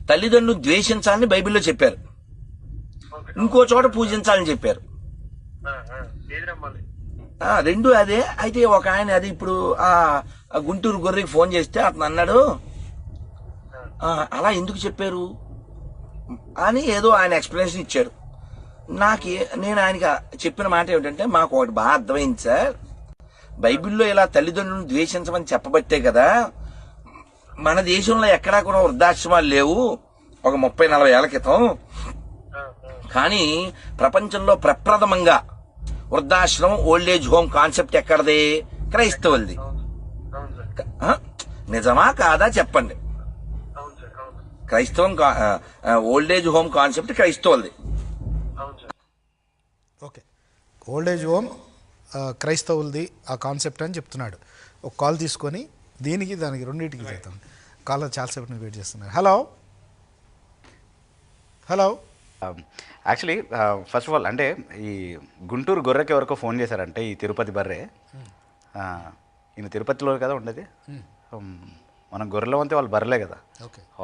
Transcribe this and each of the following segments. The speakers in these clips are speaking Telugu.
తల్లిదండ్రులు ద్వేషించాలని బైబిల్లో చెప్పారు, ఇంకో చోట పూజించాలని చెప్పారు. రెండు అదే. అయితే ఒక ఆయన అది ఇప్పుడు ఆ గుంటూరు గొర్రెకి ఫోన్ చేస్తే అతను అన్నాడు, అలా ఎందుకు చెప్పారు అని ఏదో ఆయన ఎక్స్ప్లెనేషన్ ఇచ్చాడు. నేను ఆయనకి చెప్పిన మాట ఏమిటంటే, మాకు ఒకటి బాగా అర్థమైంది సార్, బైబిల్లో ఇలా తల్లిదండ్రులను ద్వేషించమని చెప్పబట్టే కదా మన దేశంలో ఎక్కడా కూడా వృద్ధాశ్రమాలు లేవు ఒక 30-40 ఏళ్ల క్రితం. కానీ ప్రపంచంలో ప్రప్రథమంగా వృద్ధాశ్రమం ఓల్డేజ్ హోమ్ కాన్సెప్ట్ ఎక్కడది? క్రైస్తవులది. నిజమా కాదా చెప్పండి? క్రైస్తవం ఓల్డేజ్ హోమ్ కాన్సెప్ట్ క్రైస్తవులది. ఓకే, ఓల్డేజ్ హోమ్ క్రైస్తవులది ఆ కాన్సెప్ట్ అని చెప్తున్నాడు. ఒక కాల్ తీసుకొని దానికి రెండింటికి చేద్దాం. కాల్ చాలాసేపు వెయిట్ చేస్తున్నారు. Hello hello. Actually first of all అంటే ఈ గుంటూరు గొర్రెకి ఎవరికో ఫోన్ చేశారంటే, ఈ తిరుపతి బర్రె, ఈయన తిరుపతిలో కదా ఉండేది, మనం గొర్రెలో అంతే వాళ్ళు బర్రెలే కదా,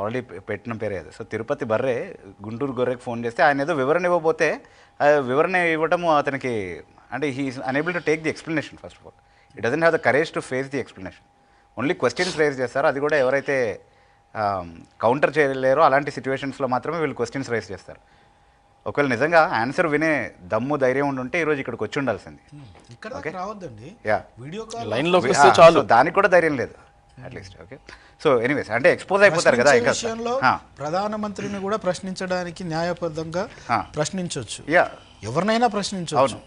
ఆల్రెడీ పెట్టిన పేరే అది. సో తిరుపతి బర్రె గుంటూరు గొర్రెకి ఫోన్ చేస్తే ఆయన ఏదో వివరణ ఇవ్వబోతే వివరణ ఇవ్వటము అతనికి అంటే he is unable to take the explanation. First of all it doesn't have the courage to face the explanation. Only questions raise చేస్తారు, అది కూడా ఎవరైతే కౌంటర్ చేయలేరో అలాంటి సిచ్యువేషన్స్లో మాత్రమే వీళ్ళు క్వశ్చన్స్ రైజ్ చేస్తారు. ఒకవేళ నిజంగా ఆన్సర్ వినే దమ్ము ధైర్యం ఉండుంటే ఈరోజు ఇక్కడికి వచ్చి ఉండాల్సింది. దానికి కూడా ధైర్యం లేదు అట్లీస్ట్. ఓకే, సో ఎనీవేస్ అంటే ఎక్స్పోజ్ అయిపోతారు కదా. ప్రధానమంత్రిని కూడా ప్రశ్నించడానికి న్యాయబద్ధంగా ప్రశ్నించవచ్చు, ఎవరినైనా ప్రశ్నించవచ్చు,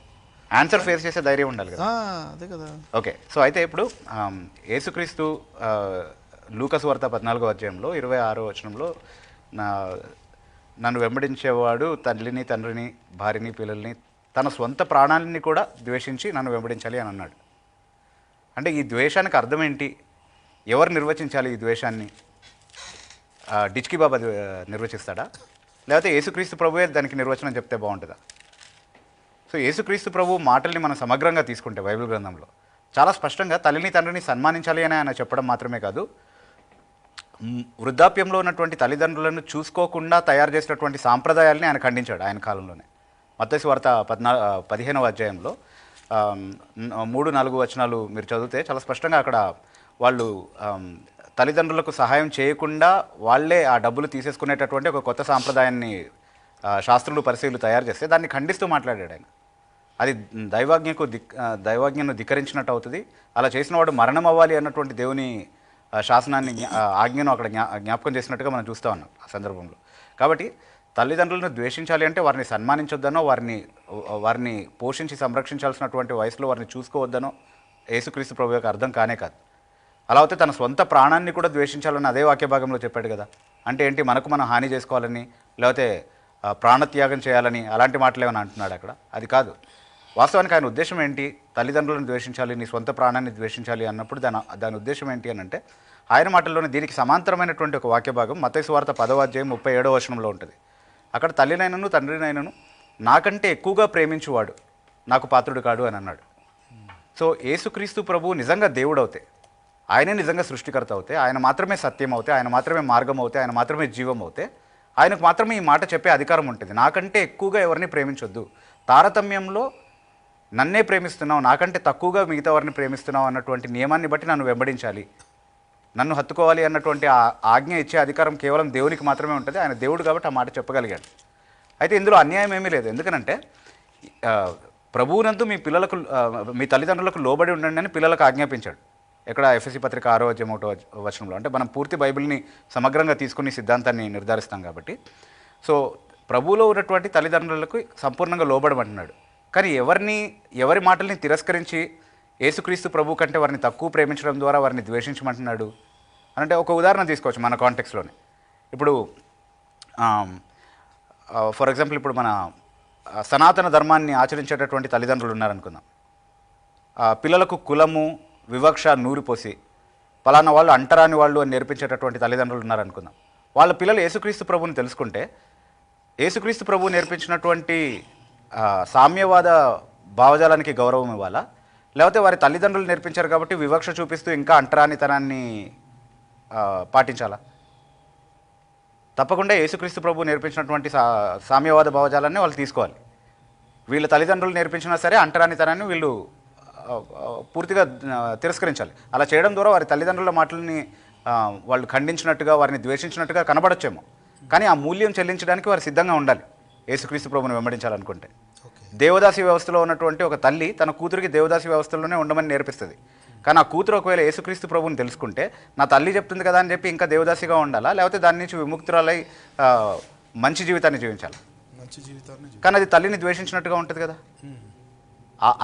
ఆన్సర్ ఫేస్ చేసే ధైర్యం ఉండాలి కదా. అదే కదా. ఓకే, సో అయితే ఇప్పుడు యేసుక్రీస్తు లూకాసు వార్త 14వ అధ్యాయంలో 26వ వచనంలో నన్ను వెంబడించేవాడు తల్లిని తండ్రిని భార్యని పిల్లల్ని తన స్వంత ప్రాణాలని కూడా ద్వేషించి నన్ను వెంబడించాలి అని అన్నాడు. అంటే ఈ ద్వేషానికి అర్థం ఏంటి? ఎవరు నిర్వచించాలి ఈ ద్వేషాన్ని? డిచ్కి బాబా నిర్వచిస్తాడా, లేకపోతే యేసుక్రీస్తు ప్రభువే దానికి నిర్వచనం చెప్తే బాగుంటుందా? సో యేసుక్రీస్తు ప్రభు మాటల్ని మనం సమగ్రంగా తీసుకుంటే బైబిల్ గ్రంథంలో చాలా స్పష్టంగా తల్లిని తండ్రిని సన్మానించాలి అని ఆయన చెప్పడం మాత్రమే కాదు, వృద్ధాప్యంలో ఉన్నటువంటి తల్లిదండ్రులను చూసుకోకుండా తయారు చేసినటువంటి సాంప్రదాయాలని ఆయన ఖండించాడు ఆయన కాలంలోనే. మత్తయి వార్త 15వ అధ్యాయంలో 3-4 వచనాలు మీరు చదివితే చాలా స్పష్టంగా అక్కడ వాళ్ళు తల్లిదండ్రులకు సహాయం చేయకుండా వాళ్ళే ఆ డబ్బులు తీసేసుకునేటటువంటి ఒక కొత్త సాంప్రదాయాన్ని శాస్త్రులు పరిశీలు తయారు చేస్తే దాన్ని ఖండిస్తూ మాట్లాడాడు ఆయన. అది దైవాజ్ఞను ధిక్కరించినట్టు అవుతుంది, అలా చేసిన వాడు మరణం అవ్వాలి అన్నటువంటి దేవుని శాసనాన్ని ఆజ్ఞను అక్కడ జ్ఞాపకం చేసినట్టుగా మనం చూస్తూ ఉన్నాం ఆ సందర్భంలో. కాబట్టి తల్లిదండ్రులను ద్వేషించాలి అంటే వారిని సన్మానించొద్దనో వారిని పోషించి సంరక్షించాల్సినటువంటి వయసులో వారిని చూసుకోవద్దనో యేసుక్రీస్తు ప్రభు యొక్క అర్థం కానే కాదు. అలా అయితే తన సొంత ప్రాణాన్ని కూడా ద్వేషించాలని అదే వాక్య భాగంలో చెప్పాడు కదా. అంటే ఏంటి, మనం హాని చేసుకోవాలని లేకపోతే ప్రాణత్యాగం చేయాలని అలాంటి మాటలు ఏమైనా అంటున్నాడు అక్కడ? అది కాదు. వాస్తవానికి ఆయన ఉద్దేశం ఏంటి? తల్లిదండ్రులను ద్వేషించాలి, నీ సొంత ప్రాణాన్ని ద్వేషించాలి అన్నప్పుడు దాని ఉద్దేశం ఏంటి అని అంటే, ఆయన మాటల్లోనే దీనికి సమాంతరమైనటువంటి ఒక వాక్య భాగం మత్తయి వార్త 10వ అధ్యాయం 37వ వచనంలో ఉంటుంది. అక్కడ తల్లినైనను తండ్రినైనను నాకంటే ఎక్కువగా ప్రేమించువాడు నాకు పాత్రుడు కాడు అని అన్నాడు. సో యేసుక్రీస్తు ప్రభు నిజంగా దేవుడు అవుతే, ఆయనే నిజంగా సృష్టికర్త అవుతే, ఆయన మాత్రమే సత్యం అవుతే, ఆయన మాత్రమే మార్గం అవుతే, ఆయన మాత్రమే జీవం అవుతే, ఆయనకు మాత్రమే ఈ మాట చెప్పే అధికారం ఉంటుంది. నాకంటే ఎక్కువగా ఎవరిని ప్రేమించొద్దు, తారతమ్యంలో నన్నే ప్రేమిస్తున్నావు, నాకంటే తక్కువగా మిగతా వారిని ప్రేమిస్తున్నావు అన్నటువంటి నియమాన్ని బట్టి నన్ను వెంబడించాలి, నన్ను హత్తుకోవాలి అన్నటువంటి ఆజ్ఞ ఇచ్చే అధికారం కేవలం దేవునికి మాత్రమే ఉంటుంది. ఆయన దేవుడు కాబట్టి ఆ మాట చెప్పగలిగాడు. అయితే ఇందులో అన్యాయం ఏమీ లేదు. ఎందుకనంటే ప్రభువునందు మీ తల్లిదండ్రులకు లోబడి ఉండండి అని పిల్లలకు ఆజ్ఞాపించాడు. ఎక్కడ? ఎఫెసీ పత్రిక 6వ అధ్యాయం 1వ వచనంలో. అంటే మనం పూర్తి బైబిల్ని సమగ్రంగా తీసుకుని సిద్ధాంతాన్ని నిర్ధారిస్తాం కాబట్టి. సో ప్రభువులో ఉన్నటువంటి తల్లిదండ్రులకు సంపూర్ణంగా లోబడమంటున్నాడు. కానీ ఎవరి మాటల్ని తిరస్కరించి యేసుక్రీస్తు ప్రభు కంటే వారిని తక్కువ ప్రేమించడం ద్వారా వారిని ద్వేషించమంటున్నాడు అంటే, ఒక ఉదాహరణ తీసుకోవచ్చు మన కాంటెక్స్లోనే. ఇప్పుడు ఫర్ ఎగ్జాంపుల్ ఇప్పుడు మన సనాతన ధర్మాన్ని ఆచరించేటటువంటి తల్లిదండ్రులు ఉన్నారనుకుందాం. పిల్లలకు కులము వివక్ష నూరిపోసి పలానా వాళ్ళు అంటరాని వాళ్ళు అని నేర్పించేటటువంటి తల్లిదండ్రులు ఉన్నారనుకుందాం. వాళ్ళ పిల్లలు యేసుక్రీస్తు ప్రభుని తెలుసుకుంటే యేసుక్రీస్తు ప్రభు నేర్పించినటువంటి సామ్యవాద భావజాలానికి గౌరవం ఇవ్వాలా, లేకపోతే వారి తల్లిదండ్రులు నేర్పించారు కాబట్టి వివక్ష చూపిస్తూ ఇంకా అంటరానితనాన్ని పాటించాలా? తప్పకుండా యేసుక్రీస్తు ప్రభు నేర్పించినటువంటి సామ్యవాద భావజాలాన్ని వాళ్ళు తీసుకోవాలి. వీళ్ళ తల్లిదండ్రులు నేర్పించినా సరే అంటరానితనాన్ని వీళ్ళు పూర్తిగా తిరస్కరించాలి. అలా చేయడం ద్వారా వారి తల్లిదండ్రుల మాటలని వాళ్ళు ఖండించినట్టుగా, వారిని ద్వేషించినట్టుగా కనబడచ్చేమో, కానీ ఆ మూల్యం చెల్లించడానికి వారు సిద్ధంగా ఉండాలి యేసుక్రీస్తు ప్రభుని వెంబడించాలనుకుంటే. దేవదాసి వ్యవస్థలో ఉన్నటువంటి ఒక తల్లి తన కూతురికి దేవదాసి వ్యవస్థలోనే ఉండమని నేర్పిస్తుంది. కానీ ఆ కూతురు ఒకవేళ యేసుక్రీస్తు ప్రభుని తెలుసుకుంటే, నా తల్లి చెప్తుంది కదా అని చెప్పి ఇంకా దేవదాసిగా ఉండాలా, లేకపోతే దాని నుంచి విముక్తురాలై మంచి జీవితాన్ని జీవించాలి. కానీ అది తల్లిని ద్వేషించినట్టుగా ఉంటుంది కదా.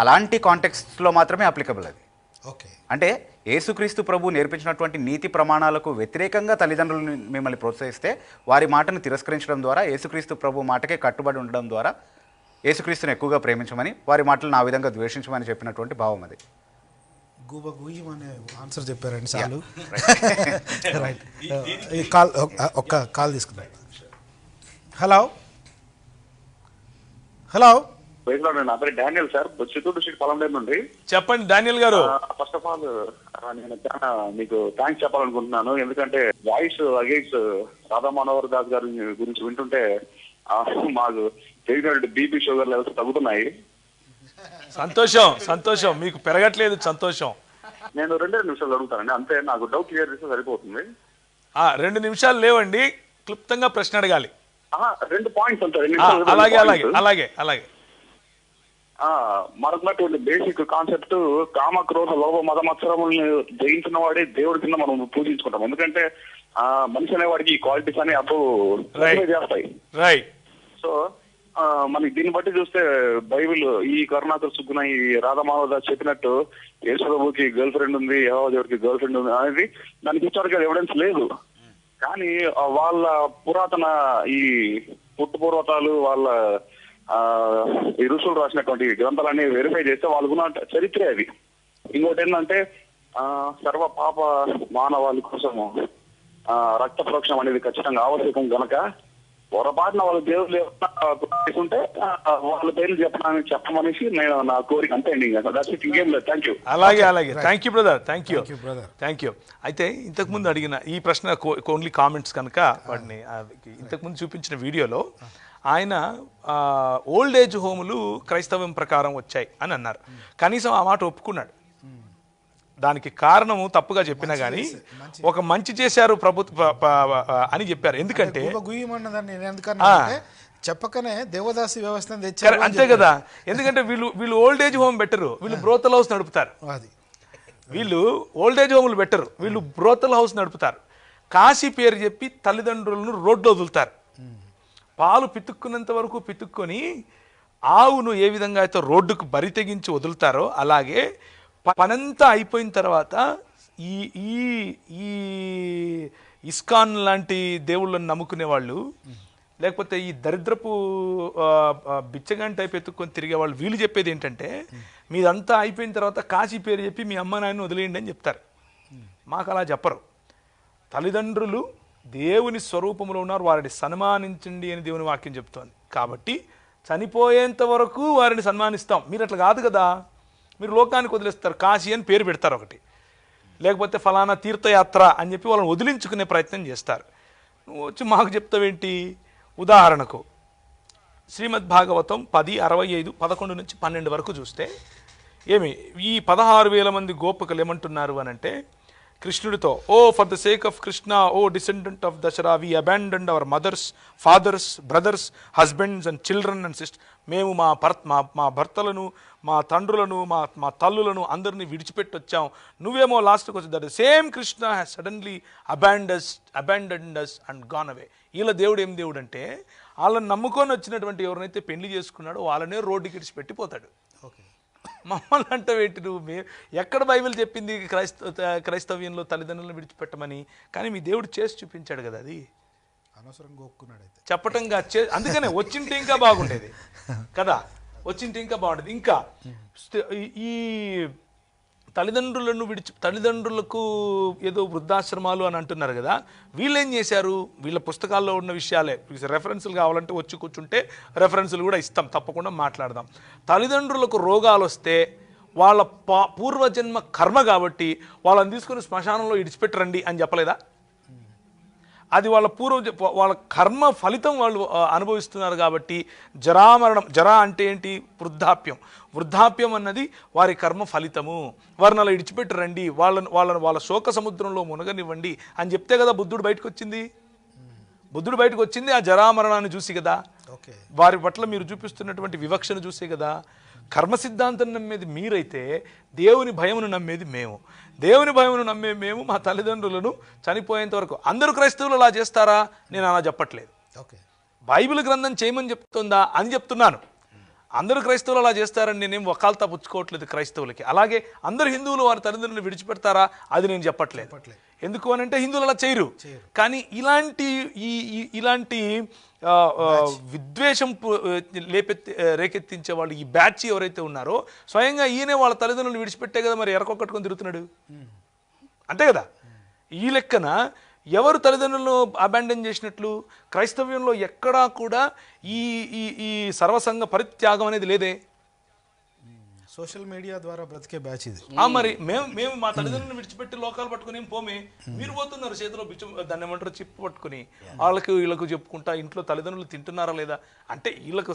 అలాంటి కాంటెక్స్ట్లో మాత్రమే అప్లికబుల్ అది. అంటే యేసుక్రీస్తు ప్రభు నేర్పించినటువంటి నీతి ప్రమాణాలకు వ్యతిరేకంగా తల్లిదండ్రులు మిమ్మల్ని ప్రోత్సహిస్తే, వారి మాటను తిరస్కరించడం ద్వారా, యేసుక్రీస్తు ప్రభు మాటకే కట్టుబడి ఉండడం ద్వారా యేసుక్రీస్తుని ఎక్కువగా ప్రేమించమని, వారి మాటలను ఆ విధంగా ద్వేషించమని చెప్పినటువంటి భావం అది. అనే ఆన్సర్ చెప్పారండి చాలు. రైట్, కాల్ ఒక్క కాల్ తీసుకున్నాను. హలో హలో, నా పేరు Daniel sir, Chittoor district Polamneru నుండి. చెప్పండి డానియల్ గారు. ఫస్ట్ ఆఫ్ ఆల్ నేను చాలా మీకు థ్యాంక్స్ చెప్పాలనుకుంటున్నాను. ఎందుకంటే వాయిస్ అగైన్స్ రాధా మనోహర్ దాస్ గారి గురించి వింటుంటే మాకు తెలియనటువంటి బీపీ షుగర్ లెవెల్స్ తగ్గుతున్నాయి. సంతోషం సంతోషం, మీకు పెరగట్లేదు సంతోషం. నేను 2 నిమిషాలు అడుగుతానండి, అంతే. నాకు డౌట్ క్లియర్ చేస్తే సరిపోతుంది. 2 నిమిషాలు లేవండి, క్లుప్తంగా ప్రశ్న అడగాలి. 2 పాయింట్స్ అంతే. అలాగే అలాగే అలాగే అలాగే. మనకున్నటువంటి బేసిక్ కాన్సెప్ట్ కామ క్రోధ లోభ మద మత్సరములను జయించిన వాడే దేవుడి కింద మనం పూజించుకుంటాం. ఎందుకంటే మనిషి అనేవాడికి ఈ క్వాలిటీస్ అనే అప్పుడు చేస్తాయి. రైట్. సో మనకి దీన్ని బట్టి చూస్తే బైబిల్ ఈ కరుణాకర్ సుగ్గున ఈ రాధామాధవ చెప్పినట్టు యేసుప్రభుకి గర్ల్ ఫ్రెండ్ ఉంది, యెహోవా దేవుడికి గర్ల్ ఫ్రెండ్ ఉంది అనేది దానికి హిస్టారికల్ ఎవిడెన్స్ లేదు. కానీ వాళ్ళ పురాతన ఈ పుట్టుపూర్వతాలు, వాళ్ళ ఈ ఋషులు రాసినటువంటి గ్రంథాలన్నీ వెరిఫై చేస్తే వాళ్ళకున్న చరిత్రే అది. ఇంకోటి ఏంటంటే సర్వ పాప మానవాళి కోసము రక్త ప్రోక్షణం అనేది ఖచ్చితంగా ఆవశ్యకం గనక పొరపాటున వాళ్ళ దేవుళ్ళు ఉంటే వాళ్ళ పేర్లు చెప్పమనేసి నేను నా కోరిక, అంతే అండి. ఇంకేం లేదు. Thank you. అలాగే అలాగే. Thank you brother, thank you thank you. అయితే ఇంతకుముందు అడిగిన ఈ ప్రశ్న ఓన్లీ కామెంట్స్ కనుక వాటిని ఇంతకుముందు చూపించిన వీడియోలో ఆయన ఓల్డ్ ఏజ్ హోములు క్రైస్తవం ప్రకారం వచ్చాయి అని అన్నారు. కనీసం ఆ మాట ఒప్పుకున్నాడు. దానికి కారణము తప్పుగా చెప్పినా కానీ ఒక మంచి చేశారు ప్రభుత్వ అని చెప్పారు. ఎందుకంటే చెప్పకనే దేవదాసి వ్యవస్థ అంతే కదా. ఎందుకంటే వీళ్ళు ఓల్డ్ ఏజ్ హోమ్ బెటరు, వీళ్ళు బ్రోతల్ హౌస్ నడుపుతారు. వీళ్ళు ఓల్డ్ ఏజ్ హోములు బెటరు, వీళ్ళు బ్రోతల్ హౌస్ నడుపుతారు. కాశీ పేరు చెప్పి తల్లిదండ్రులను రోడ్లో వదులుతారు. పాలు పితుక్కున్నంత వరకు పితుక్కొని ఆవును ఏ విధంగా అయితే రోడ్డుకు బరి తెగించి వదులుతారో, అలాగే పనంతా అయిపోయిన తర్వాత ఈ ఈ ఇస్కాన్ లాంటి దేవుళ్ళని నమ్ముకునే వాళ్ళు, లేకపోతే ఈ దరిద్రపు బిచ్చగాని టైప్ ఎత్తుక్కొని తిరిగే వాళ్ళు, వీళ్ళు చెప్పేది ఏంటంటే మీదంతా అయిపోయిన తర్వాత కాశీ పేరు చెప్పి మీ అమ్మ నాయన్ని వదిలేయండి అని చెప్తారు. మాకు అలా చెప్పరు. తల్లిదండ్రులు దేవుని స్వరూపంలో ఉన్నారు, వారిని సన్మానించండి అని దేవుని వాక్యం చెప్తోంది. కాబట్టి చనిపోయేంత వరకు వారిని సన్మానిస్తాం. మీరు అట్లా కాదు కదా, మీరు లోకానికి వదిలేస్తారు. కాశీ అని పేరు పెడతారు ఒకటి, లేకపోతే ఫలానా తీర్థయాత్ర అని చెప్పి వాళ్ళని వదిలించుకునే ప్రయత్నం చేస్తారు. నువ్వు వచ్చి మాకు చెప్తావేంటి? ఉదాహరణకు శ్రీమద్ భాగవతం 10:65, 11 నుంచి 12 వరకు చూస్తే ఏమి ఈ 16,000 మంది గోపికలు ఏమంటున్నారు అని అంటే, కృష్ణుడితో, oh for the sake of Krishna, oh descendant of Dashara, we abandoned our mothers, fathers, brothers, husbands and children and sisters. మేము మా భర్తలను, మా తండ్రులను, మా తల్లులను అందరినీ విడిచిపెట్టి వచ్చాం. నువ్వేమో లాస్ట్కి వచ్చి that same Krishna has suddenly abandoned us and gone away. వీళ్ళ దేవుడు ఏం దేవుడు అంటే, వాళ్ళని నమ్ముకొని వచ్చినటువంటి ఎవరినైతే పెళ్లి చేసుకున్నాడో వాళ్ళనే రోడ్డుకి ఇడిచిపెట్టి పోతాడు. మమ్మల్ని అంటే ఏంటి నువ్వు? ఎక్కడ బైబిల్ చెప్పింది క్రైస్తవ్యంలో తల్లిదండ్రులను విడిచిపెట్టమని? కానీ మీ దేవుడు చేసి చూపించాడు కదా. అది అనవసరంగా ఒప్పుకున్నాడు అయితే చెప్పటంగా అందుకనే వచ్చింటే ఇంకా బాగుండేది కదా, వచ్చింటే ఇంకా బాగుండేది. ఇంకా ఈ తల్లిదండ్రులకు ఏదో వృద్ధాశ్రమాలు అని అంటున్నారు కదా, వీళ్ళు ఏం చేశారు? వీళ్ళ పుస్తకాల్లో ఉన్న విషయాలే రెఫరెన్సులు కావాలంటే వచ్చి కూర్చుంటే రెఫరెన్సులు కూడా ఇస్తాం, తప్పకుండా మాట్లాడదాం. తల్లిదండ్రులకు రోగాలు వస్తే వాళ్ళ పూర్వజన్మ కర్మ కాబట్టి వాళ్ళని తీసుకుని శ్మశానంలో ఇడిచిపెట్టరండి అని చెప్పలేదా? అది వాళ్ళ వాళ్ళ కర్మ ఫలితం వాళ్ళు అనుభవిస్తున్నారు. కాబట్టి జరామరణం, జరా అంటే ఏంటి? వృద్ధాప్యం. వృద్ధాప్యం అన్నది వారి కర్మ ఫలితము. వారిని అలా ఇడిచిపెట్టి రండి, వాళ్ళ శోక సముద్రంలో మునగనివ్వండి అని చెప్తే కదా బుద్ధుడు బయటకు వచ్చింది. బుద్ధుడు బయటకు వచ్చింది ఆ జరామరణాన్ని చూసి కదా, వారి పట్ల మీరు చూపిస్తున్నటువంటి వివక్షను చూసే కదా. కర్మ సిద్ధాంతం నమ్మేది మీరైతే దేవుని భయమును నమ్మేది మేము. దేవుని భయమును నమ్మే మేము మా తల్లిదండ్రులను చనిపోయేంత వరకు. అందరూ క్రైస్తవులు అలా చేస్తారా? నేను అలా చెప్పట్లేదు. బైబిల్ గ్రంథం చేయమని చెప్తుందా అని చెప్తున్నాను. అందరూ క్రైస్తవులు అలా చేస్తారని నేనేం వకాల్తా పుచ్చుకోవట్లేదు క్రైస్తవులకి. అలాగే అందరు హిందువులు వారి తల్లిదండ్రులను విడిచిపెడతారా అది నేను చెప్పట్లేదు. ఎందుకు అని అంటే హిందువులు అలా చేయరు. కానీ ఇలాంటి విద్వేషం రేకెత్తించే వాళ్ళు, ఈ బ్యాచ్ ఎవరైతే ఉన్నారో, స్వయంగా ఈయనే వాళ్ళ తల్లిదండ్రులను విడిచిపెట్టే కదా మరి ఎరకొక్కట్టుకొని తిరుగుతున్నాడు. అంతే కదా. ఈ లెక్కన ఎవరు తల్లిదండ్రులను అబాండన్ చేసినట్లు? క్రైస్తవ్యంలో ఎక్కడా కూడా ఈ ఈ సర్వసంగ పరిత్యాగం అనేది లేదే. సోషల్ మీడియా ద్వారా బ్రతికే బ్యాచ్ ఇది. మరి మేము మా తల్లిదండ్రులను విడిచిపెట్టి లోకాలు పట్టుకుని పోమే, మీరు పోతున్నారు చేతిలో దాన్ని ఏమంటారు చిప్పు పట్టుకుని, వీళ్ళకు చెప్పుకుంటా ఇంట్లో తల్లిదండ్రులు తింటున్నారా లేదా అంటే వీళ్ళకు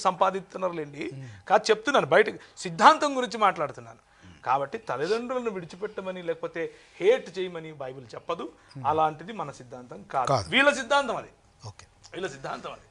సంపాదిస్తున్నారులేండి. కాదు చెప్తున్నాను, బయటకు సిద్ధాంతం గురించి మాట్లాడుతున్నాను. కాబట్టి తల్లిదండ్రులను విడిచిపెట్టమని లేకపోతే హేట్ చేయమని బైబిల్ చెప్పదు. అలాంటిది మన సిద్ధాంతం కాదు, వీళ్ళ సిద్ధాంతం అది. వీళ్ళ సిద్ధాంతం అది.